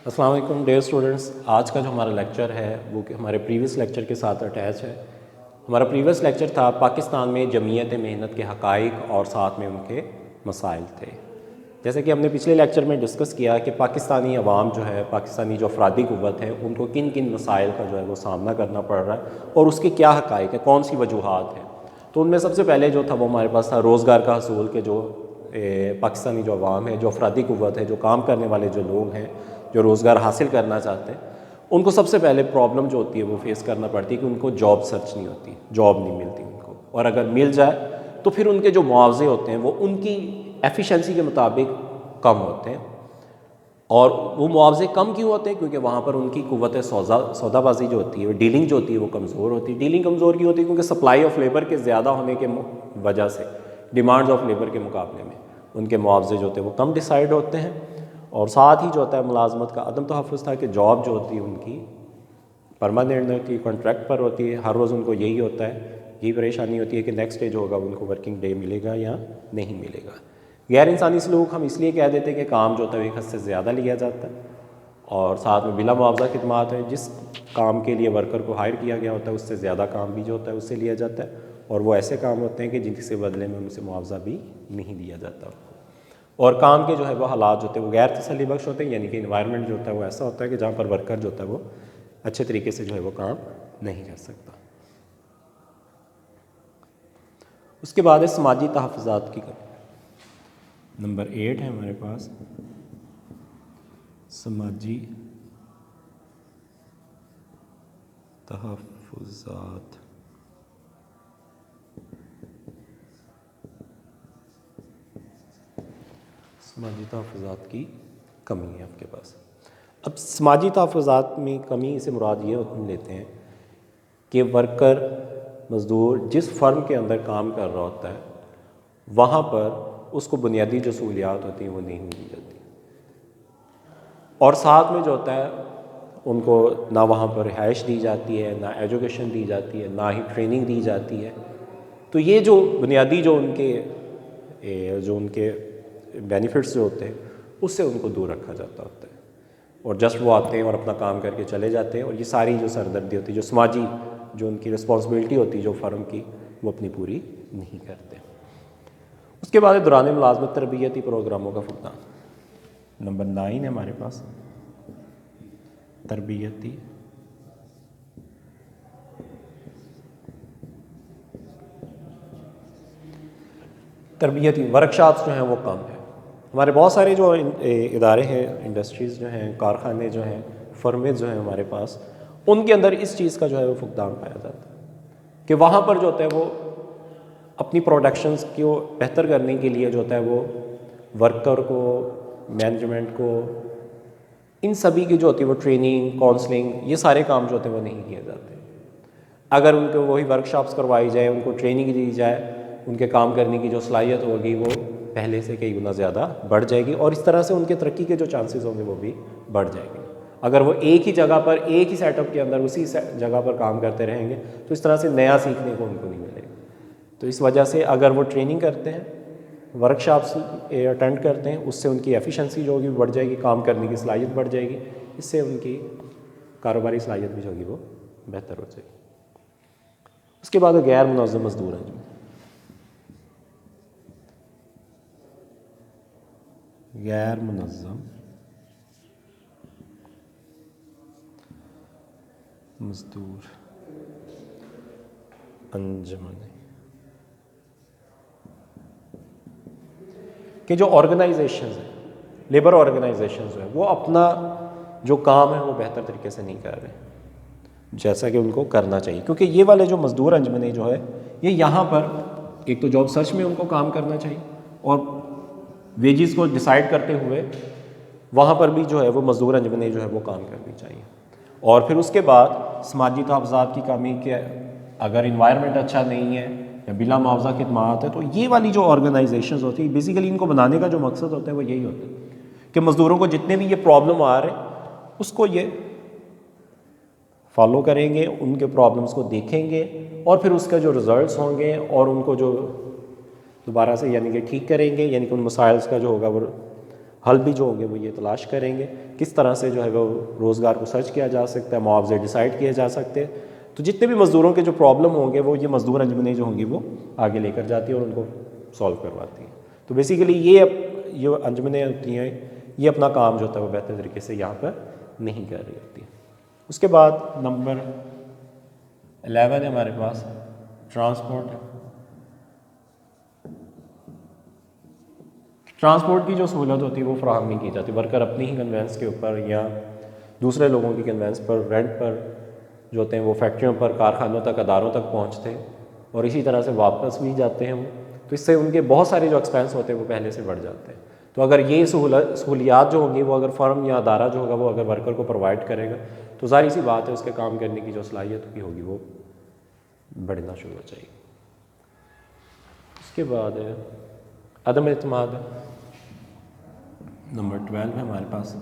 السلام علیکم dear students, آج کا جو ہمارا لیکچر ہے وہ کہ ہمارے پریویس لیکچر کے ساتھ اٹیچ ہے۔ ہمارا پریویس لیکچر تھا پاکستان میں جمعیت محنت کے حقائق اور ساتھ میں ان کے مسائل تھے۔ جیسے کہ ہم نے پچھلے لیکچر میں ڈسکس کیا کہ پاکستانی عوام جو ہے، پاکستانی جو افرادی قوت ہے، ان کو کن کن مسائل کا جو ہے وہ سامنا کرنا پڑ رہا ہے اور اس کے کیا حقائق ہیں، کون سی وجوہات ہیں۔ تو ان میں سب سے پہلے جو تھا وہ ہمارے پاس تھا روزگار کا حصول، کہ جو پاکستانی جو عوام ہے، جو افرادی قوت ہے، جو کام کرنے والے جو لوگ ہیں، جو روزگار حاصل کرنا چاہتے ہیں، ان کو سب سے پہلے پرابلم جو ہوتی ہے وہ فیس کرنا پڑتی ہے کہ ان کو جاب سرچ نہیں ہوتی، جاب نہیں ملتی ان کو، اور اگر مل جائے تو پھر ان کے جو معاوضے ہوتے ہیں وہ ان کی ایفیشنسی کے مطابق کم ہوتے ہیں۔ اور وہ معاوضے کم کیوں ہوتے ہیں؟ کیونکہ وہاں پر ان کی قوت سودا بازی جو ہوتی ہے، ڈیلنگ جو ہوتی ہے وہ کمزور ہوتی ہے۔ ڈیلنگ کمزور کیوں ہوتی ہے؟ کیونکہ سپلائی آف لیبر کے زیادہ ہونے کے وجہ سے ڈیمانڈز آف لیبر کے مقابلے میں ان کے معاوضے جو ہوتے ہیں وہ کم ڈیسائیڈ ہوتے ہیں۔ اور ساتھ ہی جو ہوتا ہے ملازمت کا عدم تحفظ تھا، کہ جاب جو ہوتی ہے ان کی پرماننٹ نہیں ہوتی، کانٹریکٹ پر ہوتی ہے، ہر روز ان کو یہی ہوتا ہے، یہی پریشانی ہوتی ہے کہ نیکسٹ ڈے جو ہوگا ان کو ورکنگ ڈے ملے گا یا نہیں ملے گا۔ غیر انسانی سلوک ہم اس لیے کہہ دیتے ہیں کہ کام جو ہوتا ہے ایک حد سے زیادہ لیا جاتا ہے، اور ساتھ میں بلا معاوضہ خدمات ہیں، جس کام کے لیے ورکر کو ہائر کیا گیا ہوتا ہے اس سے زیادہ کام بھی جو ہوتا ہے اس سے لیا جاتا ہے، اور وہ ایسے کام ہوتے ہیں کہ جن سے بدلے میں ان سے معاوضہ بھی نہیں دیا جاتا۔ اور کام کے جو ہے وہ حالات جو ہوتے ہیں وہ غیر تسلی بخش ہوتے ہیں، یعنی کہ انوائرمنٹ جو ہوتا ہے وہ ایسا ہوتا ہے کہ جہاں پر ورکر جو ہوتا ہے وہ اچھے طریقے سے جو ہے وہ کام نہیں کر سکتا۔ اس کے بعد ہے سماجی تحفظات کی کمی۔ نمبر 8 ہے ہمارے پاس سماجی تحفظات۔ سماجی تحفظات کی کمی ہے آپ کے پاس۔ اب سماجی تحفظات میں کمی سے مراد یہ لیتے ہیں کہ ورکر، مزدور جس فرم کے اندر کام کر رہا ہوتا ہے وہاں پر اس کو بنیادی جو سہولیات ہوتی ہیں وہ نہیں دی جاتی، اور ساتھ میں جو ہوتا ہے ان کو نہ وہاں پر رہائش دی جاتی ہے، نہ ایجوکیشن دی جاتی ہے، نہ ہی ٹریننگ دی جاتی ہے۔ تو یہ جو بنیادی جو ان کے بینیفٹس جو ہوتے ہیں اس سے ان کو دور رکھا جاتا ہوتا ہے، اور جسٹ وہ آتے ہیں اور اپنا کام کر کے چلے جاتے ہیں، اور یہ ساری جو سردردی ہوتی ہے، جو سماجی جو ان کی رسپانسبلٹی ہوتی ہے جو فرم کی، وہ اپنی پوری نہیں کرتے۔ اس کے بعد دوران ملازمت تربیتی پروگراموں کا فقدان۔ نمبر 9 ہے ہمارے پاس تربیتی ورکشاپس جو ہیں وہ کم ہیں۔ ہمارے بہت سارے جو ادارے ہیں، انڈسٹریز جو ہیں، کارخانے جو ہیں، فرمیں جو ہیں ہمارے پاس، ان کے اندر اس چیز کا جو ہے وہ فقدان پایا جاتا ہے کہ وہاں پر جو ہوتا ہے وہ اپنی پروڈکشنز کو بہتر کرنے کے لیے جو ہوتا ہے وہ ورکر کو، مینجمنٹ کو، ان سبھی کی جو ہوتی ہے وہ ٹریننگ، کاؤنسلنگ، یہ سارے کام جو ہوتے ہیں وہ نہیں کیے جاتے۔ اگر ان کو وہی ورکشاپس کروائی جائے، ان کو ٹریننگ دی جائے، ان کے کام کرنے کی جو صلاحیت ہوگی وہ پہلے سے کئی گنا زیادہ بڑھ جائے گی، اور اس طرح سے ان کے ترقی کے جو چانسز ہوں گے وہ بھی بڑھ جائیں گے۔ اگر وہ ایک ہی جگہ پر، ایک ہی سیٹ اپ کے اندر اسی جگہ پر کام کرتے رہیں گے تو اس طرح سے نیا سیکھنے کو ان کو نہیں ملے گا۔ تو اس وجہ سے اگر وہ ٹریننگ کرتے ہیں، ورکشاپس اٹینڈ کرتے ہیں، اس سے ان کی ایفیشنسی جو ہوگی وہ بڑھ جائے گی، کام کرنے کی صلاحیت بڑھ جائے گی، اس سے ان کی کاروباری صلاحیت بھی جو ہوگی وہ بہتر ہو جائے گی۔ اس کے بعد غیر منظم مزدور ہیں۔ غیر منظم مزدور انجمنیں کہ جو آرگنائزیشنز ہیں، لیبر آرگنائزیشنز ہیں، وہ اپنا جو کام ہے وہ بہتر طریقے سے نہیں کر رہے جیسا کہ ان کو کرنا چاہیے، کیونکہ یہ والے جو مزدور انجمنیں جو ہے یہ یہاں پر ایک تو جاب سرچ میں ان کو کام کرنا چاہیے، اور ویجز کو ڈیسائیڈ کرتے ہوئے وہاں پر بھی جو ہے وہ مزدور انجمنیں جو ہے وہ کام کرنی چاہیے۔ اور پھر اس کے بعد سماجی تحفظات کی کمی، کہ اگر انوائرمنٹ اچھا نہیں ہے یا بلا معاوضہ خدمات ہے، تو یہ والی جو آرگنائزیشنز ہوتی ہیں بیسیکلی ان کو بنانے کا جو مقصد ہوتا ہے وہ یہی ہوتا ہے کہ مزدوروں کو جتنے بھی یہ پرابلم آ رہے ہیں اس کو یہ فالو کریں گے، ان کے پرابلمس کو دیکھیں گے، اور پھر اس کا جو ریزلٹس ہوں گے اور ان کو جو دوبارہ سے یعنی کہ ٹھیک کریں گے، یعنی کہ ان مسائل کا جو ہوگا وہ حل بھی جو ہوں گے وہ یہ تلاش کریں گے کس طرح سے جو ہے وہ روزگار کو سرچ کیا جا سکتا ہے، معاوضے ڈیسائیڈ کیے جا سکتے ہیں۔ تو جتنے بھی مزدوروں کے جو پرابلم ہوں گے وہ یہ مزدور انجمنیں جو ہوں گی وہ آگے لے کر جاتی ہیں اور ان کو سولو کرواتی ہیں۔ تو بیسیکلی یہ انجمنیں ہوتی ہیں، یہ اپنا کام جو ہوتا ہے وہ بہتر طریقے سے یہاں پر نہیں کر رہی ہوتی۔ اس کے بعد نمبر 11 ہے ہمارے پاس ٹرانسپورٹ۔ ٹرانسپورٹ کی جو سہولت ہوتی ہے وہ فراہم نہیں کی جاتی، ورکر اپنی ہی کنوینس کے اوپر یا دوسرے لوگوں کی کنوینس پر رینٹ پر جو ہوتے ہیں وہ فیکٹریوں پر، کارخانوں تک، اداروں تک پہنچتے ہیں اور اسی طرح سے واپس بھی جاتے ہیں وہ، تو اس سے ان کے بہت سارے جو ایکسپینس ہوتے ہیں وہ پہلے سے بڑھ جاتے ہیں۔ تو اگر یہ سہولیات جو ہوں گی وہ اگر فرم یا ادارہ جو ہوگا وہ اگر ورکر کو پرووائڈ کرے گا تو ظاہر سی بات ہے اس کے کام کرنے کی جو صلاحیت بھی ہوگی وہ بڑھنا شروع ہو جائے گی۔ اس کے بعد ہے عدم اعتماد۔ نمبر 12 ہے ہمارے پاس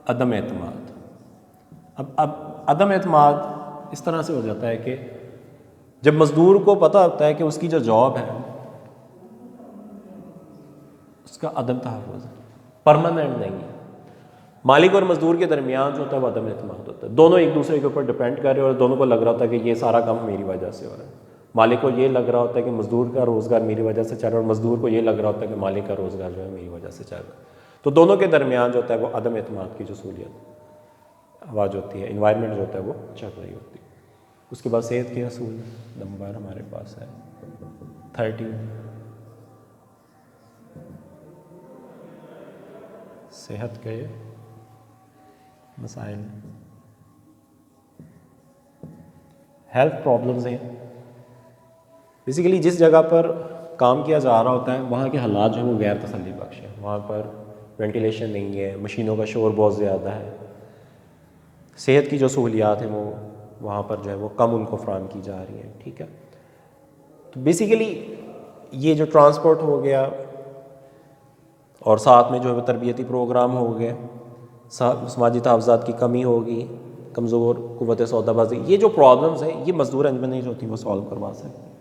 عدم اعتماد۔ اب عدم اعتماد اس طرح سے ہو جاتا ہے کہ جب مزدور کو پتہ ہوتا ہے کہ اس کی جو جاب ہے اس کا عدم تحفظ ہے، پرماننٹ نہیں ہے، مالک اور مزدور کے درمیان جو ہوتا ہے وہ عدم اعتماد ہوتا ہے، دونوں ایک دوسرے کے اوپر ڈپینڈ کر رہے ہیں اور دونوں کو لگ رہا ہوتا ہے کہ یہ سارا کام میری وجہ سے ہو رہا ہے۔ مالک کو یہ لگ رہا ہوتا ہے کہ مزدور کا روزگار میری وجہ سے چل رہا ہے اور مزدور کو یہ لگ رہا ہوتا ہے کہ مالک کا روزگار جو ہے میری وجہ سے چل رہا ہے۔ تو دونوں کے درمیان جو ہوتا ہے وہ عدم اعتماد کی جو سہولیت آواز ہوتی ہے، انوائرمنٹ جو ہوتا ہے وہ چل رہی ہوتی ہے۔ اس کے بعد صحت کے اصول نمبر ہمارے پاس ہے 13۔ صحت کے مسائل، ہیلتھ پرابلمز ہیں۔ بیسیکلی جس جگہ پر کام کیا جا رہا ہوتا ہے وہاں کے حالات جو ہیں وہ غیر تسلی بخش ہیں، وہاں پر وینٹیلیشن نہیں ہے، مشینوں کا شور بہت زیادہ ہے، صحت کی جو سہولیات ہیں وہ وہاں پر جو ہے وہ کم ان کو فراہم کی جا رہی ہیں، ٹھیک ہے۔ تو بیسیکلی یہ جو ٹرانسپورٹ ہو گیا اور ساتھ میں جو ہے وہ تربیتی پروگرام ہو گئے، سماجی تحفظات کی کمی ہوگی، کمزور قوت سودا بازی، یہ جو پرابلمز ہیں یہ مزدور انجمنیں جو ہوتی ہیں وہ سالو کروا سکتی ہیں۔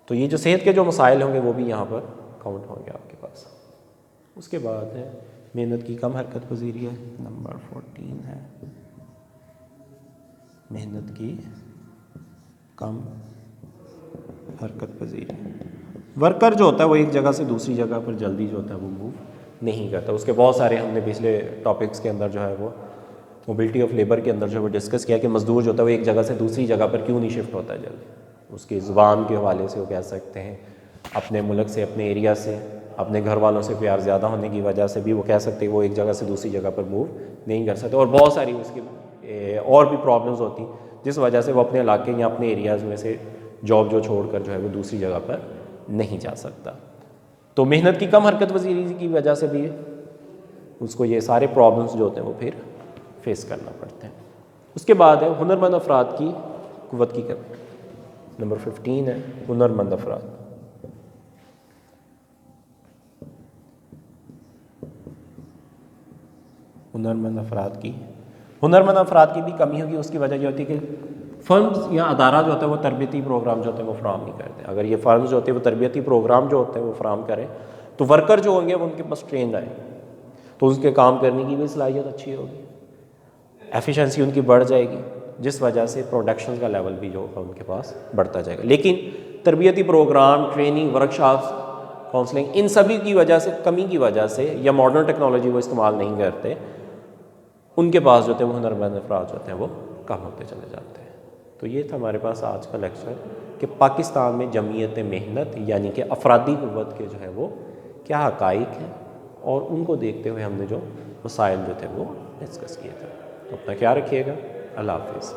تو یہ جو صحت کے جو مسائل ہوں گے وہ بھی یہاں پر کاؤنٹ ہوں گے آپ کے پاس۔ اس کے بعد ہے محنت کی کم حرکت پذیری ہے، نمبر 14 ہے محنت کی کم حرکت پذیری۔ ورکر جو ہوتا ہے وہ ایک جگہ سے دوسری جگہ پر جلدی جو ہوتا ہے وہ موو نہیں کرتا۔ اس کے بہت سارے ہم نے پچھلے ٹاپکس کے اندر جو ہے وہ موبلٹی آف لیبر کے اندر جو ہے وہ ڈسکس کیا کہ مزدور جو ہوتا ہے وہ ایک جگہ سے دوسری جگہ پر کیوں نہیں شفٹ ہوتا ہے جلدی۔ اس کی زبان کے حوالے سے وہ کہہ سکتے ہیں، اپنے ملک سے، اپنے ایریا سے، اپنے گھر والوں سے پیار زیادہ ہونے کی وجہ سے بھی وہ کہہ سکتے ہیں وہ ایک جگہ سے دوسری جگہ پر موو نہیں کر سکتے، اور بہت ساری اس کی اور بھی پرابلمز ہوتی ہیں جس وجہ سے وہ اپنے علاقے یا اپنے ایریاز میں سے جاب جو چھوڑ کر جو ہے وہ دوسری جگہ پر نہیں جا سکتا۔ تو محنت کی کم حرکت پذیری کی وجہ سے بھی اس کو یہ سارے پرابلمز جو ہوتے ہیں وہ پھر فیس کرنا پڑتے ہیں۔ اس کے بعد ہے ہنرمند افراد کی قوت کی کمی، نمبر 15 ہے ہنرمند افراد۔ ہنرمند افراد کی بھی کمی ہوگی۔ اس کی وجہ یہ ہوتی ہے کہ فرمز یا ادارہ جو ہوتا ہے وہ تربیتی پروگرام جو ہوتے ہیں وہ فراہم نہیں کرتے۔ اگر یہ فرمز جو ہوتے ہیں وہ تربیتی پروگرام جو ہوتے ہیں وہ فراہم کریں تو ورکر جو ہوں گے وہ ان کے پاس ٹرینڈ آئے تو اس کے کام کرنے کی بھی صلاحیت اچھی ہوگی، ایفیشنسی ان کی بڑھ جائے گی، جس وجہ سے پروڈکشن کا لیول بھی جو ہوگا ان کے پاس بڑھتا جائے گا۔ لیکن تربیتی پروگرام، ٹریننگ، ورکشاپس، کاؤنسلنگ، ان سبھی کی وجہ سے، کمی کی وجہ سے، یا ماڈرن ٹیکنالوجی وہ استعمال نہیں کرتے، ان کے پاس جو ہوتے ہیں وہ ہنرمند افراد جو ہوتے ہیں وہ کم ہوتے چلے جاتے ہیں۔ تو یہ تھا ہمارے پاس آج کا لیکچر کہ پاکستان میں جمعیت محنت یعنی کہ افرادی قوت کے جو ہے وہ کیا حقائق ہیں، اور ان کو دیکھتے ہوئے ہم نے جو مسائل جو تھے وہ ڈسکس کیے تھے۔ تو اپنا خیال رکھیے گا، اللہ حافظ۔